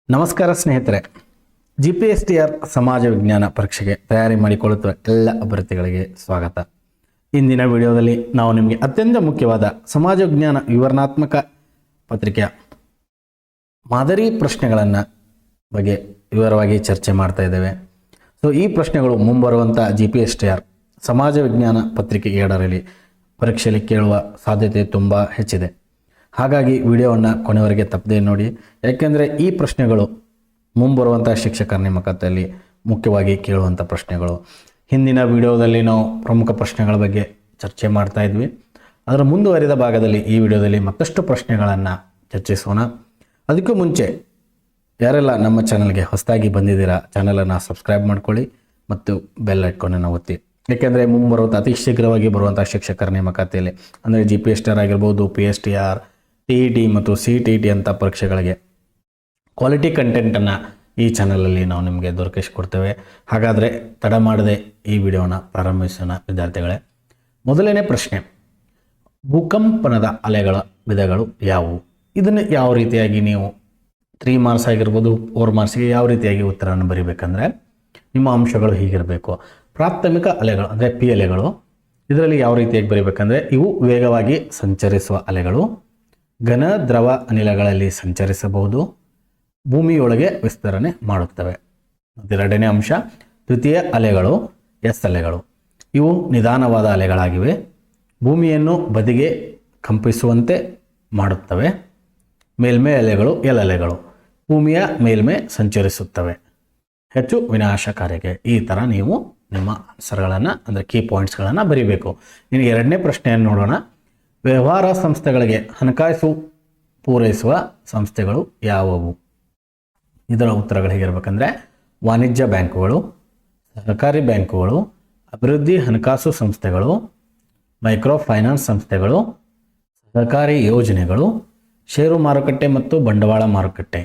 ನಮಸ್ಕಾರ ಸ್ನೇಹಿತರೆ, GPSTR ಸಮಾಜ ವಿಜ್ಞಾನ ಪರೀಕ್ಷೆಗೆ ತಯಾರಿ ಮಾಡಿಕೊಳ್ಳುತ್ತಿರುವ ಎಲ್ಲ ಅಭ್ಯರ್ಥಿಗಳಿಗೆ ಸ್ವಾಗತ. ಇಂದಿನ ವಿಡಿಯೋದಲ್ಲಿ ನಾವು ನಿಮಗೆ ಅತ್ಯಂತ ಮುಖ್ಯವಾದ ಸಮಾಜ ವಿಜ್ಞಾನ ವಿವರಣಾತ್ಮಕ ಪತ್ರಿಕೆಯ ಮಾದರಿ ಪ್ರಶ್ನೆಗಳನ್ನು ಬಗ್ಗೆ ವಿವರವಾಗಿ ಚರ್ಚೆ ಮಾಡ್ತಾ ಇದ್ದೇವೆ. ಸೊ ಈ ಪ್ರಶ್ನೆಗಳು ಮುಂಬರುವಂಥ GPSTR ಸಮಾಜ ವಿಜ್ಞಾನ ಪತ್ರಿಕೆ 2ರಲ್ಲಿ ಪರೀಕ್ಷೆಯಲ್ಲಿ ಕೇಳುವ ಸಾಧ್ಯತೆ ತುಂಬ ಹೆಚ್ಚಿದೆ. ಹಾಗಾಗಿ ವಿಡಿಯೋವನ್ನು ಕೊನೆವರೆಗೆ ತಪ್ಪದೇ ನೋಡಿ, ಯಾಕೆಂದರೆ ಈ ಪ್ರಶ್ನೆಗಳು ಮುಂಬರುವಂಥ ಶಿಕ್ಷಕರ ನೇಮಕಾತಿಯಲ್ಲಿ ಮುಖ್ಯವಾಗಿ ಕೇಳುವಂಥ ಪ್ರಶ್ನೆಗಳು. ಹಿಂದಿನ ವಿಡಿಯೋದಲ್ಲಿ ನಾವು ಪ್ರಮುಖ ಪ್ರಶ್ನೆಗಳ ಬಗ್ಗೆ ಚರ್ಚೆ ಮಾಡ್ತಾ ಇದ್ವಿ. ಅದರ ಮುಂದುವರಿದ ಭಾಗದಲ್ಲಿ ಈ ವಿಡಿಯೋದಲ್ಲಿ ಮತ್ತಷ್ಟು ಪ್ರಶ್ನೆಗಳನ್ನು ಚರ್ಚಿಸೋಣ. ಅದಕ್ಕೂ ಮುಂಚೆ ಯಾರೆಲ್ಲ ನಮ್ಮ ಚಾನಲ್ಗೆ ಹೊಸದಾಗಿ ಬಂದಿದ್ದೀರಾ, ಚಾನಲನ್ನು ಸಬ್ಸ್ಕ್ರೈಬ್ ಮಾಡ್ಕೊಳ್ಳಿ ಮತ್ತು ಬೆಲ್ ಐಕಾನನ್ನು ಒತ್ತಿ. ಏಕೆಂದರೆ ಮುಂಬರುವಂಥ ಅತಿ ಶೀಘ್ರವಾಗಿ ಬರುವಂಥ ಶಿಕ್ಷಕರ ನೇಮಕಾತಿಯಲ್ಲಿ ಅಂದರೆ GPSTR ಆಗಿರ್ಬೋದು, PSTR, TET ಮತ್ತು CTET ಅಂತ ಪರೀಕ್ಷೆಗಳಿಗೆ ಕ್ವಾಲಿಟಿ ಕಂಟೆಂಟನ್ನು ಈ ಚಾನಲಲ್ಲಿ ನಾವು ನಿಮಗೆ ದೊರಕಿಸಿಕೊಡ್ತೇವೆ. ಹಾಗಾದರೆ ತಡ ಮಾಡದೆ ಈ ವಿಡಿಯೋನ ಪ್ರಾರಂಭಿಸೋಣ ವಿದ್ಯಾರ್ಥಿಗಳೇ. ಮೊದಲನೇ ಪ್ರಶ್ನೆ, ಭೂಕಂಪನದ ಅಲೆಗಳ ವಿಧಗಳು ಯಾವುವು? ಇದನ್ನು ಯಾವ ರೀತಿಯಾಗಿ ನೀವು 3 ಮಾರ್ಕ್ಸ್ ಆಗಿರ್ಬೋದು, 4 ಮಾರ್ಕ್ಸಿಗೆ ಯಾವ ರೀತಿಯಾಗಿ ಉತ್ತರವನ್ನು ಬರೀಬೇಕಂದ್ರೆ ನಿಮ್ಮ ಅಂಶಗಳು ಹೀಗಿರಬೇಕು. ಪ್ರಾಥಮಿಕ ಅಲೆಗಳು ಅಂದರೆ P ಅಲೆಗಳು, ಇದರಲ್ಲಿ ಯಾವ ರೀತಿಯಾಗಿ ಬರೀಬೇಕಂದ್ರೆ ಇವು ವೇಗವಾಗಿ ಸಂಚರಿಸುವ ಅಲೆಗಳು, ಘನ ದ್ರವ ಅನಿಲಗಳಲ್ಲಿ ಸಂಚರಿಸಬಹುದು, ಭೂಮಿಯೊಳಗೆ ವಿಸ್ತರಣೆ ಮಾಡುತ್ತವೆ. ಎರಡನೇ ಅಂಶ, ದ್ವಿತೀಯ ಅಲೆಗಳು S ಅಲೆಗಳು, ಇವು ನಿಧಾನವಾದ ಅಲೆಗಳಾಗಿವೆ, ಭೂಮಿಯನ್ನು ಬದಿಗೆ ಕಂಪಿಸುವಂತೆ ಮಾಡುತ್ತವೆ. ಮೇಲ್ಮೈ ಅಲೆಗಳು L ಅಲೆಗಳು, ಭೂಮಿಯ ಮೇಲ್ಮೈ ಸಂಚರಿಸುತ್ತವೆ, ಹೆಚ್ಚು ವಿನಾಶಕಾರಿಗೆ. ಈ ಥರ ನೀವು ನಿಮ್ಮ ಆನ್ಸರ್ಗಳನ್ನು ಅಂದರೆ ಕೀ ಪಾಯಿಂಟ್ಸ್ಗಳನ್ನು ಬರೀಬೇಕು. ಇನ್ನು ಎರಡನೇ ಪ್ರಶ್ನೆಯನ್ನು ನೋಡೋಣ. ವ್ಯವಹಾರ ಸಂಸ್ಥೆಗಳಿಗೆ ಹಣಕಾಸು ಪೂರೈಸುವ ಸಂಸ್ಥೆಗಳು ಯಾವುವು? ಇದರ ಉತ್ತರಗಳು ಹೇಗಿರಬೇಕಂದ್ರೆ ವಾಣಿಜ್ಯ ಬ್ಯಾಂಕುಗಳು, ಸಹಕಾರಿ ಬ್ಯಾಂಕುಗಳು, ಅಭಿವೃದ್ಧಿ ಹಣಕಾಸು ಸಂಸ್ಥೆಗಳು, ಮೈಕ್ರೋ ಫೈನಾನ್ಸ್ ಸಂಸ್ಥೆಗಳು, ಸಹಕಾರಿ ಯೋಜನೆಗಳು, ಷೇರು ಮಾರುಕಟ್ಟೆ ಮತ್ತು ಬಂಡವಾಳ ಮಾರುಕಟ್ಟೆ,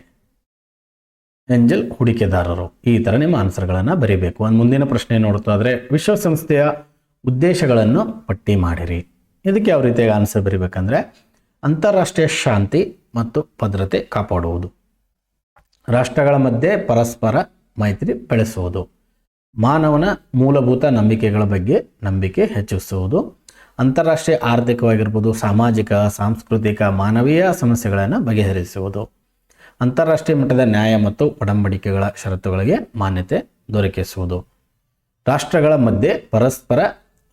ಏಂಜಲ್ ಹೂಡಿಕೆದಾರರು. ಈ ಥರ ನಿಮ್ಮ ಆನ್ಸರ್ಗಳನ್ನು ಬರೀಬೇಕು. ಒಂದು ಮುಂದಿನ ಪ್ರಶ್ನೆ ನೋಡ್ತಾದ್ರೆ ವಿಶ್ವಸಂಸ್ಥೆಯ ಉದ್ದೇಶಗಳನ್ನು ಪಟ್ಟಿ ಮಾಡಿರಿ. ಇದಕ್ಕೆ ಯಾವ ರೀತಿಯಾಗಿ ಆನ್ಸರ್ ಬರೀಬೇಕಂದ್ರೆ ಅಂತಾರಾಷ್ಟ್ರೀಯ ಶಾಂತಿ ಮತ್ತು ಭದ್ರತೆ ಕಾಪಾಡುವುದು, ರಾಷ್ಟ್ರಗಳ ಮಧ್ಯೆ ಪರಸ್ಪರ ಮೈತ್ರಿ ಬೆಳೆಸುವುದು, ಮಾನವನ ಮೂಲಭೂತ ನಂಬಿಕೆಗಳ ಬಗ್ಗೆ ನಂಬಿಕೆ ಹೆಚ್ಚಿಸುವುದು, ಅಂತಾರಾಷ್ಟ್ರೀಯ ಆರ್ಥಿಕವಾಗಿರ್ಬೋದು, ಸಾಮಾಜಿಕ, ಸಾಂಸ್ಕೃತಿಕ, ಮಾನವೀಯ ಸಮಸ್ಯೆಗಳನ್ನು ಬಗೆಹರಿಸುವುದು, ಅಂತಾರಾಷ್ಟ್ರೀಯ ಮಟ್ಟದ ನ್ಯಾಯ ಮತ್ತು ಒಡಂಬಡಿಕೆಗಳ ಷರತ್ತುಗಳಿಗೆ ಮಾನ್ಯತೆ ದೊರಕಿಸುವುದು, ರಾಷ್ಟ್ರಗಳ ಮಧ್ಯೆ ಪರಸ್ಪರ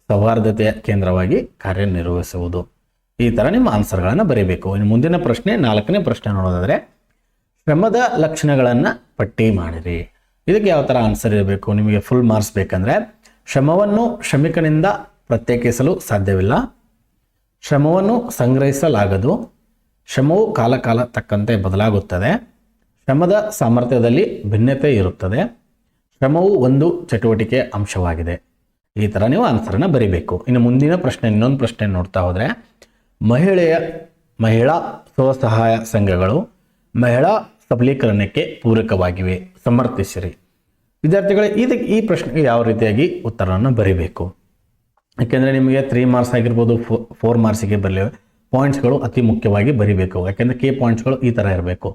ಸೌಹಾರ್ದತೆಯ ಕೇಂದ್ರವಾಗಿ ಕಾರ್ಯನಿರ್ವಹಿಸುವುದು. ಈ ಥರ ನಿಮ್ಮ ಆನ್ಸರ್ಗಳನ್ನು ಬರೀಬೇಕು. ಇನ್ನು ಮುಂದಿನ ಪ್ರಶ್ನೆ 4ನೇ ಪ್ರಶ್ನೆ ನೋಡೋದಾದರೆ ಶ್ರಮದ ಲಕ್ಷಣಗಳನ್ನು ಪಟ್ಟಿ ಮಾಡಿರಿ. ಇದಕ್ಕೆ ಯಾವ ಥರ ಆನ್ಸರ್ ಇರಬೇಕು? ನಿಮಗೆ ಫುಲ್ ಮಾರ್ಕ್ಸ್ ಬೇಕಂದರೆ ಶ್ರಮವನ್ನು ಶ್ರಮಿಕನಿಂದ ಪ್ರತ್ಯೇಕಿಸಲು ಸಾಧ್ಯವಿಲ್ಲ, ಶ್ರಮವನ್ನು ಸಂಗ್ರಹಿಸಲಾಗದು, ಶ್ರಮವು ಕಾಲ ತಕ್ಕಂತೆ ಬದಲಾಗುತ್ತದೆ, ಶ್ರಮದ ಸಾಮರ್ಥ್ಯದಲ್ಲಿ ಭಿನ್ನತೆ ಇರುತ್ತದೆ, ಶ್ರಮವು ಒಂದು ಚಟುವಟಿಕೆಯ ಅಂಶವಾಗಿದೆ. ಈ ಥರ ನೀವು ಆನ್ಸರನ್ನು ಬರೀಬೇಕು. ಇನ್ನು ಮುಂದಿನ ಪ್ರಶ್ನೆ, ಇನ್ನೊಂದು ಪ್ರಶ್ನೆ ನೋಡ್ತಾ ಹೋದರೆ ಮಹಿಳಾ ಸ್ವಸಹಾಯ ಸಂಘಗಳು ಮಹಿಳಾ ಸಬಲೀಕರಣಕ್ಕೆ ಪೂರಕವಾಗಿವೆ, ಸಮರ್ಥಿಸಿರಿ. ವಿದ್ಯಾರ್ಥಿಗಳೇ, ಈ ಪ್ರಶ್ನೆಗೆ ಯಾವ ರೀತಿಯಾಗಿ ಉತ್ತರವನ್ನು ಬರೀಬೇಕು? ಯಾಕೆಂದರೆ ನಿಮಗೆ 3 ಮಾರ್ಕ್ಸ್ ಆಗಿರ್ಬೋದು, 4 ಮಾರ್ಕ್ಸಿಗೆ ಬರಲಿ ಪಾಯಿಂಟ್ಸ್ಗಳು ಅತಿ ಮುಖ್ಯವಾಗಿ ಬರೀಬೇಕು. ಯಾಕೆಂದರೆ ಕೀ ಪಾಯಿಂಟ್ಸ್ಗಳು ಈ ಥರ ಇರಬೇಕು.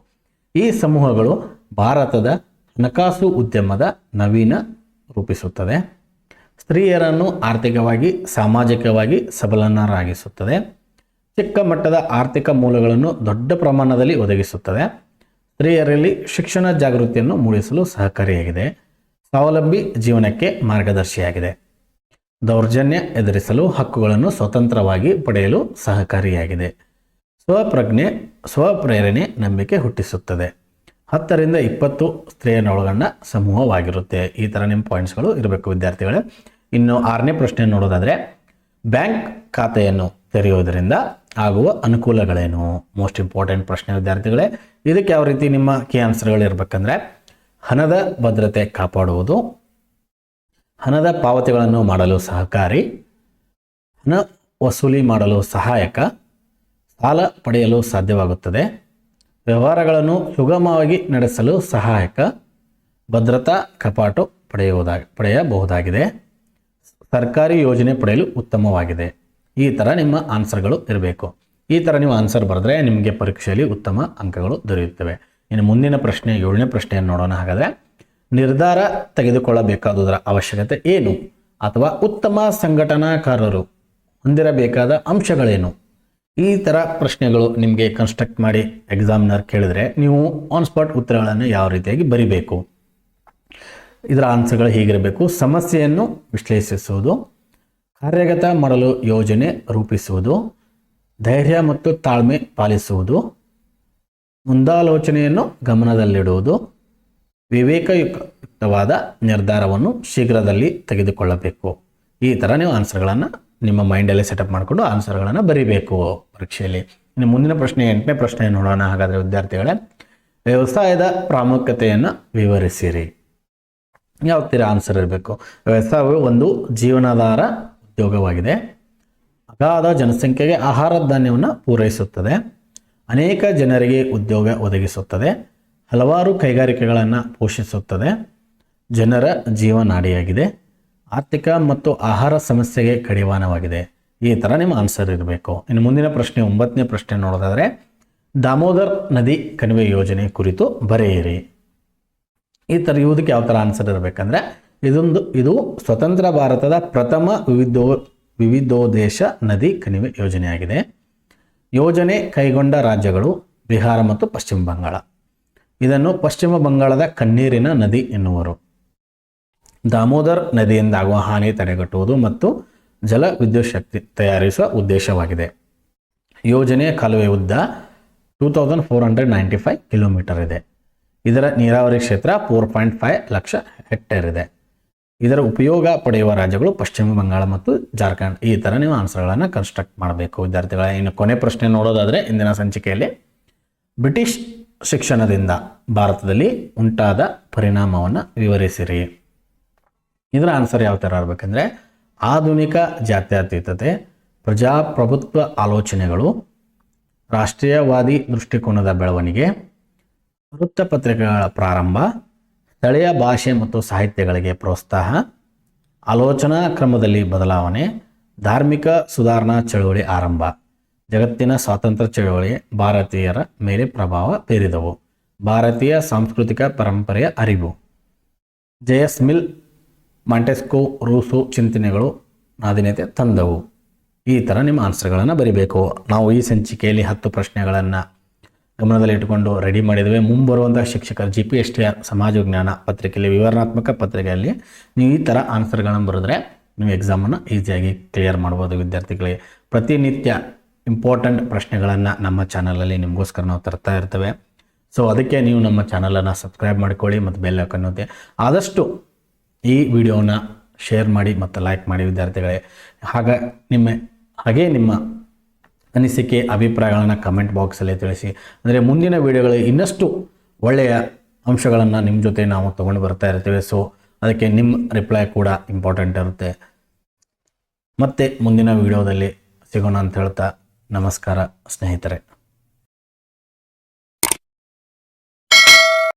ಈ ಸಮೂಹಗಳು ಭಾರತದ ಹಣಕಾಸು ಉದ್ಯಮದ ನವೀನ ರೂಪಿಸುತ್ತದೆ, ಸ್ತ್ರೀಯರನ್ನು ಆರ್ಥಿಕವಾಗಿ ಸಾಮಾಜಿಕವಾಗಿ ಸಬಲರಾಗಿಸುತ್ತದೆ, ಚಿಕ್ಕ ಮಟ್ಟದ ಆರ್ಥಿಕ ಮೂಲಗಳನ್ನು ದೊಡ್ಡ ಪ್ರಮಾಣದಲ್ಲಿ ಒದಗಿಸುತ್ತದೆ, ಸ್ತ್ರೀಯರಲ್ಲಿ ಶಿಕ್ಷಣ ಜಾಗೃತಿಯನ್ನು ಮೂಡಿಸಲು ಸಹಕಾರಿಯಾಗಿದೆ, ಸ್ವಾವಲಂಬಿ ಜೀವನಕ್ಕೆ ಮಾರ್ಗದರ್ಶಿಯಾಗಿದೆ, ದೌರ್ಜನ್ಯ ಎದುರಿಸಲು ಹಕ್ಕುಗಳನ್ನು ಸ್ವತಂತ್ರವಾಗಿ ಪಡೆಯಲು ಸಹಕಾರಿಯಾಗಿದೆ, ಸ್ವಪ್ರೇರಣೆ ನಂಬಿಕೆ ಹುಟ್ಟಿಸುತ್ತದೆ, 10 ರಿಂದ 20 ಸ್ತ್ರೀಯರನ್ನೊಳಗೊಂಡ ಸಮೂಹವಾಗಿರುತ್ತೆ. ಈ ಥರ ನಿಮ್ಮ ಪಾಯಿಂಟ್ಸ್ಗಳು ಇರಬೇಕು ವಿದ್ಯಾರ್ಥಿಗಳೇ. ಇನ್ನು 6ನೇ ಪ್ರಶ್ನೆ ನೋಡೋದಾದರೆ ಬ್ಯಾಂಕ್ ಖಾತೆಯನ್ನು ತೆರೆಯುವುದರಿಂದ ಆಗುವ ಅನುಕೂಲಗಳೇನು? ಮೋಸ್ಟ್ ಇಂಪಾರ್ಟೆಂಟ್ ಪ್ರಶ್ನೆ ವಿದ್ಯಾರ್ಥಿಗಳೇ. ಇದಕ್ಕೆ ಯಾವ ರೀತಿ ನಿಮ್ಮ ಕೀ ಆನ್ಸರ್ಗಳು ಇರಬೇಕಂದ್ರೆ ಹಣದ ಭದ್ರತೆ ಕಾಪಾಡುವುದು, ಹಣದ ಪಾವತಿಗಳನ್ನು ಮಾಡಲು ಸಹಕಾರಿ, ಹಣ ವಸೂಲಿ ಮಾಡಲು ಸಹಾಯಕ, ಸಾಲ ಪಡೆಯಲು ಸಾಧ್ಯವಾಗುತ್ತದೆ, ವ್ಯವಹಾರಗಳನ್ನು ಸುಗಮವಾಗಿ ನಡೆಸಲು ಸಹಾಯಕ, ಭದ್ರತಾ ಕಪಾಟು ಪಡೆಯಬಹುದಾಗಿದೆ, ಸರ್ಕಾರಿ ಯೋಜನೆ ಪಡೆಯಲು ಉತ್ತಮವಾಗಿದೆ. ಈ ಥರ ನಿಮ್ಮ ಆನ್ಸರ್ಗಳು ಇರಬೇಕು. ಈ ಥರ ನೀವು ಆನ್ಸರ್ ಬರೆದ್ರೆ ನಿಮಗೆ ಪರೀಕ್ಷೆಯಲ್ಲಿ ಉತ್ತಮ ಅಂಕಗಳು ದೊರೆಯುತ್ತವೆ. ಇನ್ನು ಮುಂದಿನ ಪ್ರಶ್ನೆ 7ನೇ ಪ್ರಶ್ನೆಯನ್ನು ನೋಡೋಣ. ಹಾಗಾದರೆ ನಿರ್ಧಾರ ತೆಗೆದುಕೊಳ್ಳಬೇಕಾದುದರ ಅವಶ್ಯಕತೆ ಏನು ಅಥವಾ ಉತ್ತಮ ಸಂಘಟನಾಕಾರರು ಹೊಂದಿರಬೇಕಾದ ಅಂಶಗಳೇನು? ಈ ಥರ ಪ್ರಶ್ನೆಗಳು ನಿಮಗೆ ಕನ್ಸ್ಟ್ರಕ್ಟ್ ಮಾಡಿ ಎಕ್ಸಾಮಿನರ್ ಕೇಳಿದರೆ ನೀವು ಆನ್ ಸ್ಪಾಟ್ ಉತ್ತರಗಳನ್ನು ಯಾವ ರೀತಿಯಾಗಿ ಬರಿಬೇಕು? ಇದರ ಆನ್ಸರ್ಗಳು ಹೀಗಿರಬೇಕು: ಸಮಸ್ಯೆಯನ್ನು ವಿಶ್ಲೇಷಿಸುವುದು, ಕಾರ್ಯಗತ ಮಾಡಲು ಯೋಜನೆ ರೂಪಿಸುವುದು, ಧೈರ್ಯ ಮತ್ತು ತಾಳ್ಮೆ ಪಾಲಿಸುವುದು, ಮುಂದಾಲೋಚನೆಯನ್ನು ಗಮನದಲ್ಲಿಡುವುದು, ವಿವೇಕಯುಕ್ತವಾದ ನಿರ್ಧಾರವನ್ನು ಶೀಘ್ರದಲ್ಲಿ ತೆಗೆದುಕೊಳ್ಳಬೇಕು. ಈ ಥರ ನೀವು ಆನ್ಸರ್ಗಳನ್ನು ನಿಮ್ಮ ಮೈಂಡಲ್ಲಿ ಸೆಟಪ್ ಮಾಡಿಕೊಂಡು ಆನ್ಸರ್ಗಳನ್ನು ಬರೀಬೇಕು ಪರೀಕ್ಷೆಯಲ್ಲಿ. ಇನ್ನು ಮುಂದಿನ ಪ್ರಶ್ನೆ 8ನೇ ಪ್ರಶ್ನೆ ನೋಡೋಣ. ಹಾಗಾದರೆ ವಿದ್ಯಾರ್ಥಿಗಳೇ, ವ್ಯವಸಾಯದ ಪ್ರಾಮುಖ್ಯತೆಯನ್ನು ವಿವರಿಸಿರಿ. ಯಾವ ಥರ ಆನ್ಸರ್ ಇರಬೇಕು? ವ್ಯವಸಾಯವು ಒಂದು ಜೀವನಾಧಾರ ಉದ್ಯೋಗವಾಗಿದೆ. ಅಗಾಧ ಜನಸಂಖ್ಯೆಗೆ ಆಹಾರ ಧಾನ್ಯವನ್ನು ಪೂರೈಸುತ್ತದೆ, ಅನೇಕ ಜನರಿಗೆ ಉದ್ಯೋಗ ಒದಗಿಸುತ್ತದೆ, ಹಲವಾರು ಕೈಗಾರಿಕೆಗಳನ್ನು ಪೋಷಿಸುತ್ತದೆ, ಜನರ ಜೀವನಾಡಿಯಾಗಿದೆ, ಆರ್ಥಿಕ ಮತ್ತು ಆಹಾರ ಸಮಸ್ಯೆಗೆ ಕಡಿವಾಣವಾಗಿದೆ. ಈ ಥರ ನಿಮ್ಮ ಆನ್ಸರ್ ಇರಬೇಕು. ಇನ್ನು ಮುಂದಿನ ಪ್ರಶ್ನೆ 9ನೇ ಪ್ರಶ್ನೆ ನೋಡೋದಾದರೆ, ದಾಮೋದರ್ ನದಿ ಕಣಿವೆ ಯೋಜನೆ ಕುರಿತು ಬರೆಯಿರಿ. ಈ ಥರ ಇದಕ್ಕೆ ಯಾವ ಥರ ಆನ್ಸರ್ ಇರಬೇಕಂದ್ರೆ, ಇದು ಸ್ವತಂತ್ರ ಭಾರತದ ಪ್ರಥಮ ವಿವಿಧೋದ್ದೇಶ ನದಿ ಕಣಿವೆ ಯೋಜನೆಯಾಗಿದೆ. ಯೋಜನೆ ಕೈಗೊಂಡ ರಾಜ್ಯಗಳು ಬಿಹಾರ ಮತ್ತು ಪಶ್ಚಿಮ ಬಂಗಾಳ. ಇದನ್ನು ಪಶ್ಚಿಮ ಬಂಗಾಳದ ಕಣ್ಣೀರಿನ ನದಿ ಎನ್ನುವರು. ದಾಮೋದರ್ ನದಿಯಿಂದಾಗುವ ಹಾನಿ ತಡೆಗಟ್ಟುವುದು ಮತ್ತು ಜಲ ವಿದ್ಯುತ್ ಶಕ್ತಿ ತಯಾರಿಸುವ ಉದ್ದೇಶವಾಗಿದೆ. ಯೋಜನೆಯ ಕಾಲುವೆ ಉದ್ದ 2495 ಕಿಲೋಮೀಟರ್ ಇದೆ. ಇದರ ನೀರಾವರಿ ಕ್ಷೇತ್ರ 4.5 ಲಕ್ಷ ಹೆಕ್ಟೇರ್ ಇದೆ. ಇದರ ಉಪಯೋಗ ಪಡೆಯುವ ರಾಜ್ಯಗಳು ಪಶ್ಚಿಮ ಬಂಗಾಳ ಮತ್ತು ಜಾರ್ಖಂಡ್. ಈ ಥರ ನೀವು ಆನ್ಸರ್ಗಳನ್ನು ಕನ್ಸ್ಟ್ರಕ್ಟ್ ಮಾಡಬೇಕು ವಿದ್ಯಾರ್ಥಿಗಳ. ಇನ್ನು ಕೊನೆ ಪ್ರಶ್ನೆ ನೋಡೋದಾದರೆ, ಇಂದಿನ ಸಂಚಿಕೆಯಲ್ಲಿ ಬ್ರಿಟಿಷ್ ಶಿಕ್ಷಣದಿಂದ ಭಾರತದಲ್ಲಿ ಉಂಟಾದ ಪರಿಣಾಮವನ್ನು ವಿವರಿಸಿರಿ. ಇದರ ಆನ್ಸರ್ ಯಾವ ಥರ ಇರಬೇಕಂದ್ರೆ, ಆಧುನಿಕ ಜಾತ್ಯತೀತತೆ, ಪ್ರಜಾಪ್ರಭುತ್ವ ಆಲೋಚನೆಗಳು, ರಾಷ್ಟ್ರೀಯವಾದಿ ದೃಷ್ಟಿಕೋನದ ಬೆಳವಣಿಗೆ, ವೃತ್ತಪತ್ರಿಕೆಗಳ ಪ್ರಾರಂಭ, ಸ್ಥಳೀಯ ಭಾಷೆ ಮತ್ತು ಸಾಹಿತ್ಯಗಳಿಗೆ ಪ್ರೋತ್ಸಾಹ, ಆಲೋಚನಾ ಕ್ರಮದಲ್ಲಿ ಬದಲಾವಣೆ, ಧಾರ್ಮಿಕ ಸುಧಾರಣಾ ಚಳುವಳಿ ಆರಂಭ, ಜಗತ್ತಿನ ಸ್ವಾತಂತ್ರ್ಯ ಚಳುವಳಿ ಭಾರತೀಯರ ಮೇಲೆ ಪ್ರಭಾವ ಬೀರಿದವು, ಭಾರತೀಯ ಸಾಂಸ್ಕೃತಿಕ ಪರಂಪರೆಯ ಅರಿವು, ಜೆ.ಎಸ್. ಮಿಲ್, ಮಾಂಟೆಸ್ಕೋ, ರೂಸೋ ಚಿಂತನೆಗಳು ನಾವೀನ್ಯತೆ ತಂದವು. ಈ ಥರ ನಿಮ್ಮ ಆನ್ಸರ್ಗಳನ್ನು ಬರಿಬೇಕು. ನಾವು ಈ ಸಂಚಿಕೆಯಲ್ಲಿ 10 ಪ್ರಶ್ನೆಗಳನ್ನು ಗಮನದಲ್ಲಿ ಇಟ್ಟುಕೊಂಡು ರೆಡಿ ಮಾಡಿದ್ದೇವೆ. ಮುಂಬರುವಂಥ ಶಿಕ್ಷಕರು GPSTR ಸಮಾಜ ವಿಜ್ಞಾನ ಪತ್ರಿಕೆಯಲ್ಲಿ, ವಿವರಣಾತ್ಮಕ ಪತ್ರಿಕೆಯಲ್ಲಿ ನೀವು ಈ ಥರ ಆನ್ಸರ್ಗಳನ್ನು ಬರೆದ್ರೆ ನೀವು ಎಕ್ಸಾಮನ್ನು ಈಸಿಯಾಗಿ ಕ್ಲಿಯರ್ ಮಾಡ್ಬೋದು ವಿದ್ಯಾರ್ಥಿಗಳಿಗೆ. ಪ್ರತಿನಿತ್ಯ ಇಂಪಾರ್ಟೆಂಟ್ ಪ್ರಶ್ನೆಗಳನ್ನು ನಮ್ಮ ಚಾನಲಲ್ಲಿ ನಿಮಗೋಸ್ಕರ ನಾವು ತರ್ತಾ ಇರ್ತೇವೆ. ಸೊ ಅದಕ್ಕೆ ನೀವು ನಮ್ಮ ಚಾನಲನ್ನು ಸಬ್ಸ್ಕ್ರೈಬ್ ಮಾಡ್ಕೊಳ್ಳಿ ಮತ್ತು ಬೆಲ್ ಐಕಾನ್ ಒತ್ತಿ. ಆದಷ್ಟು ಈ ವಿಡಿಯೋನ ಶೇರ್ ಮಾಡಿ ಮತ್ತು ಲೈಕ್ ಮಾಡಿ ವಿದ್ಯಾರ್ಥಿಗಳೇ. ಹಾಗೆ ನಿಮ್ಮ ಅನಿಸಿಕೆ ಅಭಿಪ್ರಾಯಗಳನ್ನು ಕಮೆಂಟ್ ಬಾಕ್ಸಲ್ಲಿ ತಿಳಿಸಿ. ಅಂದರೆ ಮುಂದಿನ ವಿಡಿಯೋಗಳಲ್ಲಿ ಇನ್ನಷ್ಟು ಒಳ್ಳೆಯ ಅಂಶಗಳನ್ನು ನಿಮ್ಮ ಜೊತೆ ನಾವು ತೊಗೊಂಡು ಬರ್ತಾ ಇರ್ತೀವಿ. ಸೊ ಅದಕ್ಕೆ ನಿಮ್ಮ ರಿಪ್ಲೈ ಕೂಡ ಇಂಪಾರ್ಟೆಂಟ್ ಇರುತ್ತೆ. ಮತ್ತೆ ಮುಂದಿನ ವಿಡಿಯೋದಲ್ಲಿ ಸಿಗೋಣ ಅಂತ ಹೇಳ್ತಾ ನಮಸ್ಕಾರ ಸ್ನೇಹಿತರೆ.